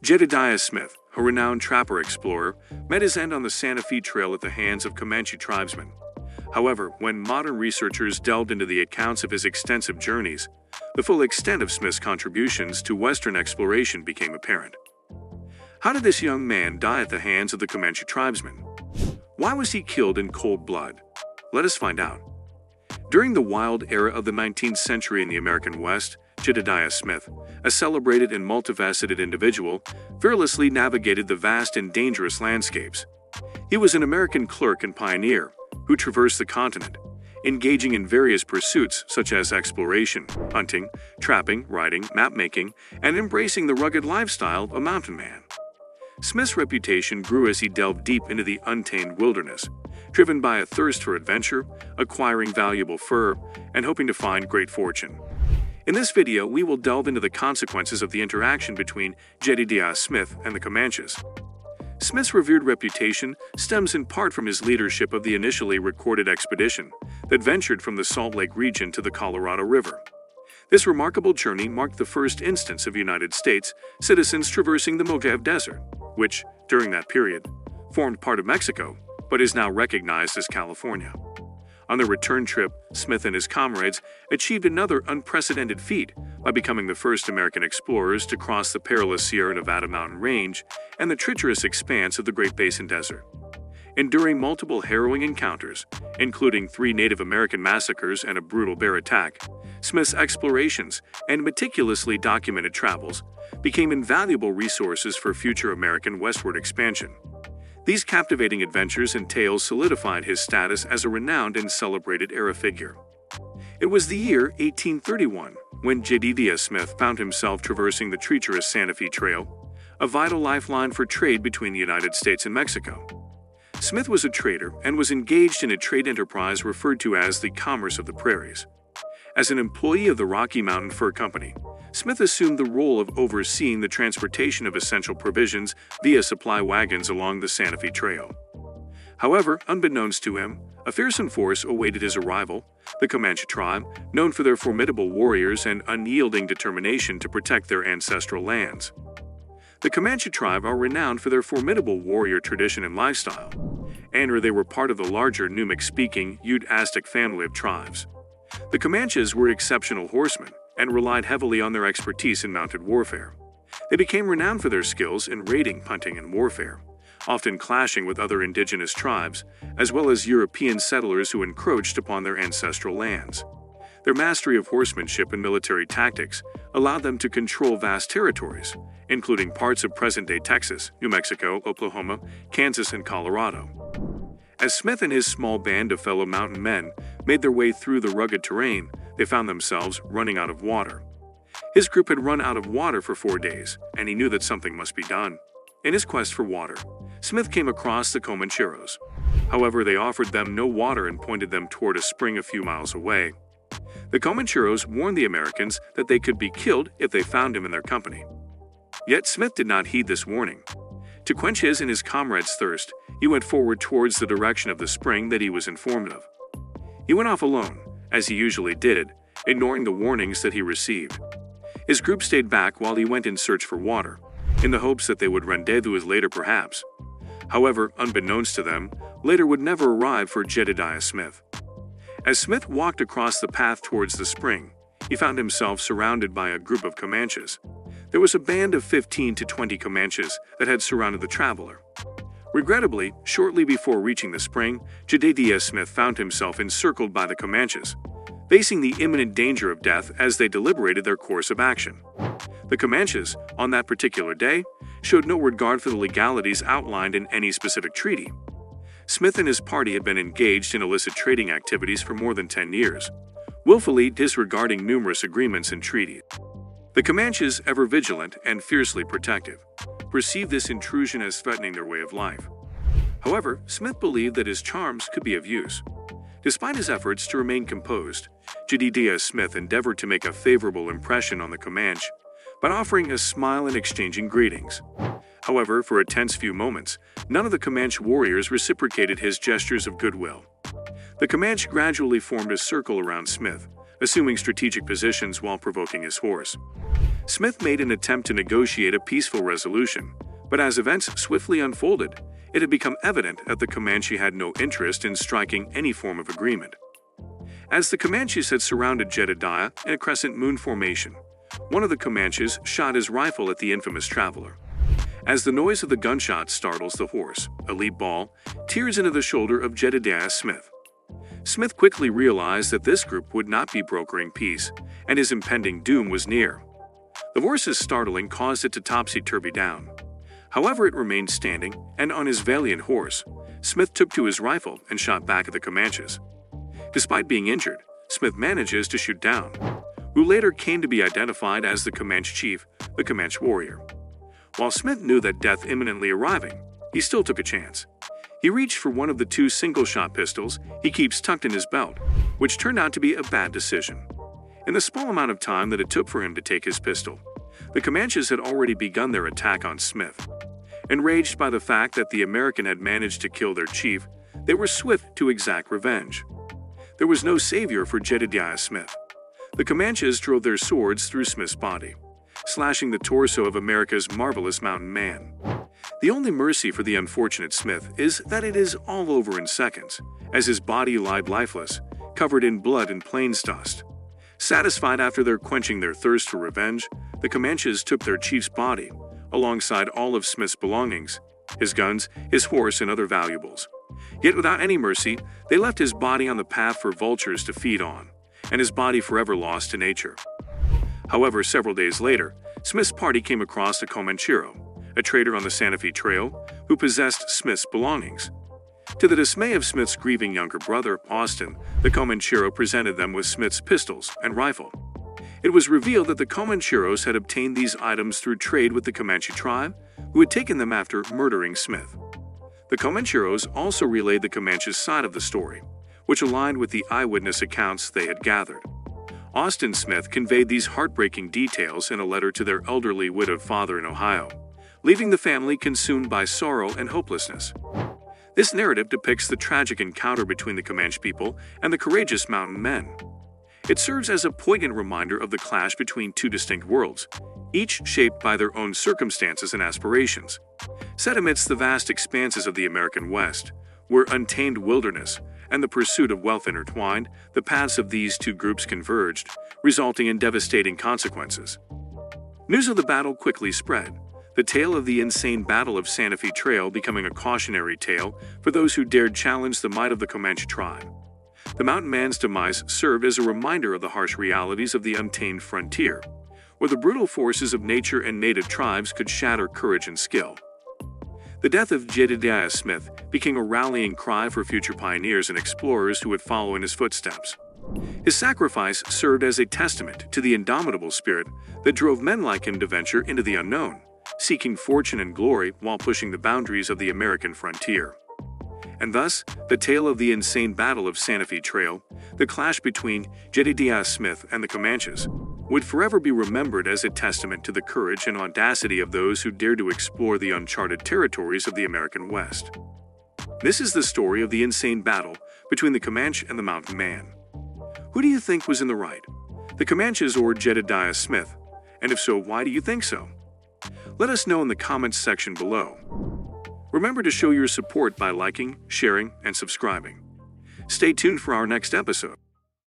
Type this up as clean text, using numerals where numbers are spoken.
Jedediah Smith, a renowned trapper-explorer, met his end on the Santa Fe Trail at the hands of Comanche tribesmen. However, when modern researchers delved into the accounts of his extensive journeys, the full extent of Smith's contributions to Western exploration became apparent. How did this young man die at the hands of the Comanche tribesmen? Why was he killed in cold blood? Let us find out. During the wild era of the 19th century in the American West, Jedediah Smith, a celebrated and multifaceted individual, fearlessly navigated the vast and dangerous landscapes. He was an American clerk and pioneer who traversed the continent, engaging in various pursuits such as exploration, hunting, trapping, writing, map-making, and embracing the rugged lifestyle of a mountain man. Smith's reputation grew as he delved deep into the untamed wilderness, driven by a thirst for adventure, acquiring valuable fur, and hoping to find great fortune. In this video, we will delve into the consequences of the interaction between Jedediah Smith and the Comanches. Smith's revered reputation stems in part from his leadership of the initially recorded expedition that ventured from the Salt Lake region to the Colorado River. This remarkable journey marked the first instance of United States citizens traversing the Mojave Desert, which, during that period, formed part of Mexico, but is now recognized as California. On their return trip, Smith and his comrades achieved another unprecedented feat by becoming the first American explorers to cross the perilous Sierra Nevada mountain range and the treacherous expanse of the Great Basin Desert. Enduring multiple harrowing encounters, including 3 Native American massacres and a brutal bear attack, Smith's explorations and meticulously documented travels became invaluable resources for future American westward expansion. These captivating adventures and tales solidified his status as a renowned and celebrated era figure. It was the year 1831 when Jedediah Smith found himself traversing the treacherous Santa Fe Trail, a vital lifeline for trade between the United States and Mexico. Smith was a trader and was engaged in a trade enterprise referred to as the Commerce of the Prairies. As an employee of the Rocky Mountain Fur Company, Smith assumed the role of overseeing the transportation of essential provisions via supply wagons along the Santa Fe Trail. However, unbeknownst to him, a fearsome force awaited his arrival, the Comanche tribe, known for their formidable warriors and unyielding determination to protect their ancestral lands. The Comanche tribe are renowned for their formidable warrior tradition and lifestyle, and they were part of the larger Numic-speaking Ute-Aztec family of tribes. The Comanches were exceptional horsemen and relied heavily on their expertise in mounted warfare. They became renowned for their skills in raiding, hunting, and warfare, often clashing with other indigenous tribes, as well as European settlers who encroached upon their ancestral lands. Their mastery of horsemanship and military tactics allowed them to control vast territories, including parts of present-day Texas, New Mexico, Oklahoma, Kansas, and Colorado. As Smith and his small band of fellow mountain men made their way through the rugged terrain, they found themselves running out of water. His group had run out of water for 4 days, and he knew that something must be done. In his quest for water, Smith came across the Comancheros. However, they offered them no water and pointed them toward a spring a few miles away. The Comancheros warned the Americans that they could be killed if they found him in their company. Yet Smith did not heed this warning. To quench his and his comrades' thirst, he went forward towards the direction of the spring that he was informed of. He went off alone, as he usually did, ignoring the warnings that he received. His group stayed back while he went in search for water, in the hopes that they would rendezvous later perhaps. However, unbeknownst to them, later would never arrive for Jedediah Smith. As Smith walked across the path towards the spring, he found himself surrounded by a group of Comanches. There was a band of 15 to 20 Comanches that had surrounded the traveler. Regrettably, shortly before reaching the spring, Jedediah Smith found himself encircled by the Comanches, facing the imminent danger of death as they deliberated their course of action. The Comanches, on that particular day, showed no regard for the legalities outlined in any specific treaty. Smith and his party had been engaged in illicit trading activities for more than 10 years, willfully disregarding numerous agreements and treaties. The Comanches, ever vigilant and fiercely protective, perceived this intrusion as threatening their way of life. However, Smith believed that his charms could be of use. Despite his efforts to remain composed, Jedediah Smith endeavored to make a favorable impression on the Comanche by offering a smile and exchanging greetings. However, for a tense few moments, none of the Comanche warriors reciprocated his gestures of goodwill. The Comanche gradually formed a circle around Smith, assuming strategic positions while provoking his horse. Smith made an attempt to negotiate a peaceful resolution, but as events swiftly unfolded, it had become evident that the Comanche had no interest in striking any form of agreement. As the Comanches had surrounded Jedediah in a crescent moon formation, one of the Comanches shot his rifle at the infamous traveler. As the noise of the gunshot startles the horse, a lead ball tears into the shoulder of Jedediah Smith. Smith quickly realized that this group would not be brokering peace, and his impending doom was near. The horse's startling caused it to topsy-turvy down. However, it remained standing, and on his valiant horse, Smith took to his rifle and shot back at the Comanches. Despite being injured, Smith manages to shoot down, who later came to be identified as the Comanche chief, the Comanche warrior. While Smith knew that death imminently arriving, he still took a chance. He reached for one of the two single-shot pistols he keeps tucked in his belt, which turned out to be a bad decision. In the small amount of time that it took for him to take his pistol, the Comanches had already begun their attack on Smith. Enraged by the fact that the American had managed to kill their chief, they were swift to exact revenge. There was no savior for Jedediah Smith. The Comanches drove their swords through Smith's body, slashing the torso of America's marvelous mountain man. The only mercy for the unfortunate Smith is that it is all over in seconds, as his body lied lifeless, covered in blood and plains dust. Satisfied after their quenching their thirst for revenge, the Comanches took their chief's body, alongside all of Smith's belongings, his guns, his horse, and other valuables. Yet without any mercy, they left his body on the path for vultures to feed on, and his body forever lost to nature. However, several days later, Smith's party came across a Comanchero, a trader on the Santa Fe Trail, who possessed Smith's belongings. To the dismay of Smith's grieving younger brother, Austin, the Comanchero presented them with Smith's pistols and rifle. It was revealed that the Comancheros had obtained these items through trade with the Comanche tribe, who had taken them after murdering Smith. The Comancheros also relayed the Comanche's side of the story, which aligned with the eyewitness accounts they had gathered. Austin Smith conveyed these heartbreaking details in a letter to their elderly widowed father in Ohio, leaving the family consumed by sorrow and hopelessness. This narrative depicts the tragic encounter between the Comanche people and the courageous mountain men. It serves as a poignant reminder of the clash between two distinct worlds, each shaped by their own circumstances and aspirations. Set amidst the vast expanses of the American West, where untamed wilderness and the pursuit of wealth intertwined, the paths of these two groups converged, resulting in devastating consequences. News of the battle quickly spread, the tale of the insane Battle of Santa Fe Trail becoming a cautionary tale for those who dared challenge the might of the Comanche tribe. The mountain man's demise served as a reminder of the harsh realities of the untamed frontier, where the brutal forces of nature and native tribes could shatter courage and skill. The death of Jedediah Smith became a rallying cry for future pioneers and explorers who would follow in his footsteps. His sacrifice served as a testament to the indomitable spirit that drove men like him to venture into the unknown, seeking fortune and glory while pushing the boundaries of the American frontier. And thus, the tale of the insane Battle of Santa Fe Trail, the clash between Jedediah Smith and the Comanches, would forever be remembered as a testament to the courage and audacity of those who dared to explore the uncharted territories of the American West. This is the story of the insane battle between the Comanche and the mountain man. Who do you think was in the right, the Comanches or Jedediah Smith? And if so, why do you think so? Let us know in the comments section below. Remember to show your support by liking, sharing, and subscribing. Stay tuned for our next episode.